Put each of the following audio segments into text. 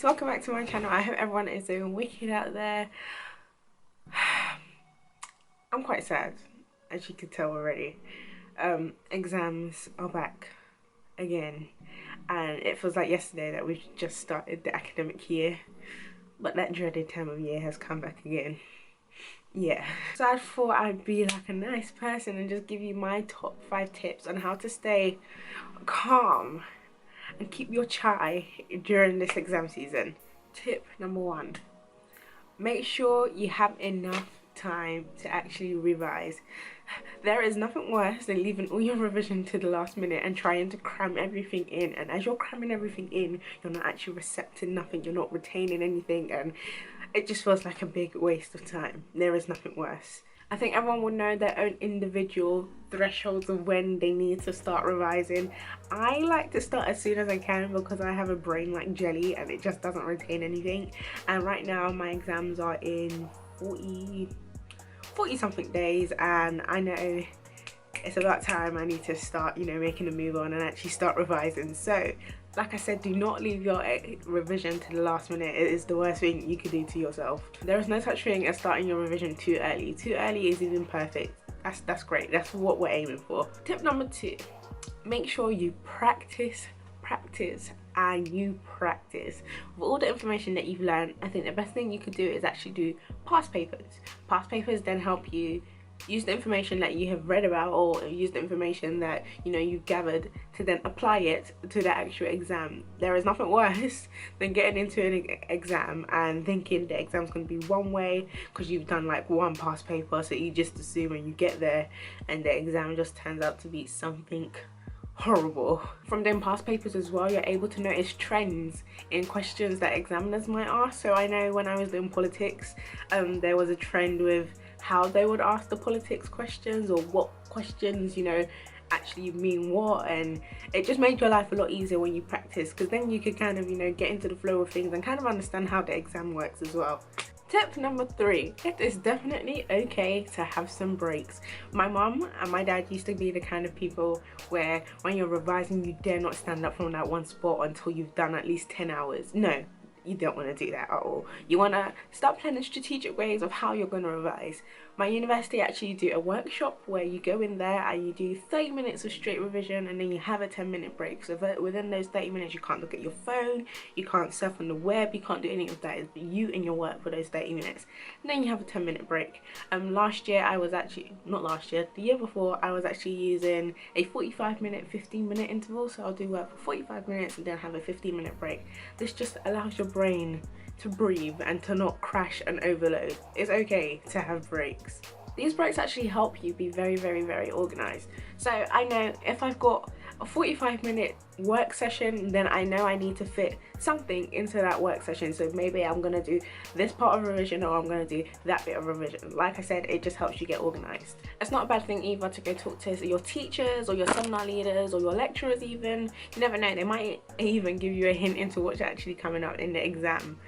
guys, welcome back to my channel. I hope everyone is doing wicked out there. I'm quite sad, as you could tell already. Exams are back again, and it feels like yesterday that we've just started the academic year, but that dreaded time of year has come back again. Yeah, so I thought I'd be like a nice person and just give you my top 5 tips on how to stay calm and keep your chai during this exam season. Tip number 1, make sure you have enough time to actually revise. There is nothing worse than leaving all your revision to the last minute and trying to cram everything in, and as you're cramming everything in, you're not actually recepting nothing, you're not retaining anything, and it just feels like a big waste of time. There is nothing worse. I think everyone will know their own individual thresholds of when they need to start revising. I like to start as soon as I can because I have a brain like jelly and it just doesn't retain anything. And right now my exams are in 40 something days, and I know it's about time I need to start, making a move on and actually start revising. So like I said, do not leave your revision to the last minute. It is the worst thing you could do to yourself. There is no such thing as starting your revision too early. Too early is even perfect. That's great. That's what we're aiming for. Tip number 2, make sure you practice and you practice. With all the information that you've learned, I think the best thing you could do is actually do past papers. Past papers then help you use the information that you have read about, or use the information that you've gathered to then apply it to the actual exam. There is nothing worse than getting into an exam and thinking the exam's going to be one way because you've done like one past paper, so you just assume when you get there and the exam just turns out to be something horrible. From them past papers as well, you're able to notice trends in questions that examiners might ask. So I know when I was doing politics, there was a trend with how they would ask the politics questions, or what questions actually mean what, and it just made your life a lot easier when you practice, because then you could kind of get into the flow of things and kind of understand how the exam works as well. Tip number 3, it is definitely okay to have some breaks. My mum and my dad used to be the kind of people where when you're revising, you dare not stand up from that one spot until you've done at least 10 hours. No, you don't want to do that at all. You want to start planning strategic ways of how you're going to revise. My university actually do a workshop where you go in there and you do 30 minutes of straight revision, and then you have a 10-minute break. So within those 30 minutes you can't look at your phone, you can't surf on the web, you can't do any of that. It's you and your work for those 30 minutes, and then you have a 10-minute break. Last year I was actually, not last year, the year before, I was actually using a 45-minute 15-minute interval. So I'll do work for 45 minutes and then have a 15-minute break. This just allows your brain to breathe and to not crash and overload. It's okay to have breaks. These breaks actually help you be very, very, very organized. So I know if I've got a 45-minute work session, then I know I need to fit something into that work session. So maybe I'm gonna do this part of revision, or I'm gonna do that bit of revision. Like I said, it just helps you get organized. It's not a bad thing either to go talk to your teachers or your seminar leaders or your lecturers even. You never know, they might even give you a hint into what's actually coming up in the exam.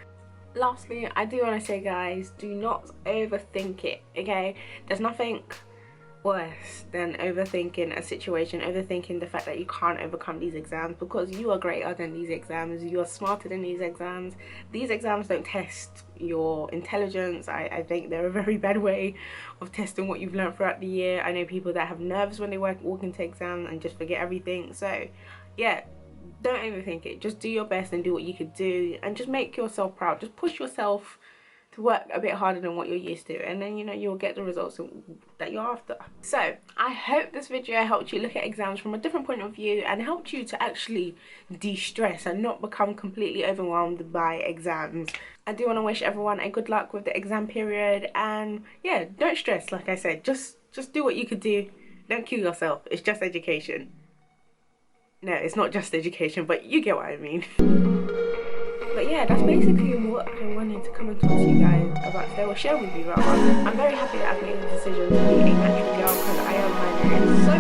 Lastly, I do want to say, guys, do not overthink it, okay? There's nothing worse than overthinking a situation, overthinking the fact that you can't overcome these exams, because you are greater than these exams, you are smarter than these exams. These exams don't test your intelligence. I think they're a very bad way of testing what you've learned throughout the year. I know people that have nerves when they walk into exams and just forget everything. So yeah, don't overthink it. Just do your best and do what you could do, and just make yourself proud. Just push yourself to work a bit harder than what you're used to, and then you'll get the results that you're after. So I hope this video helped you look at exams from a different point of view and helped you to actually de-stress and not become completely overwhelmed by exams. I do want to wish everyone a good luck with the exam period, and yeah, don't stress. Like I said, just do what you could do. Don't kill yourself. It's just education. No, it's not just education, but you get what I mean. But yeah, that's basically what I wanted to come and talk to you guys about today, or share with you rather. I'm very happy that I've made the decision to be a natural girl, because I am finding it so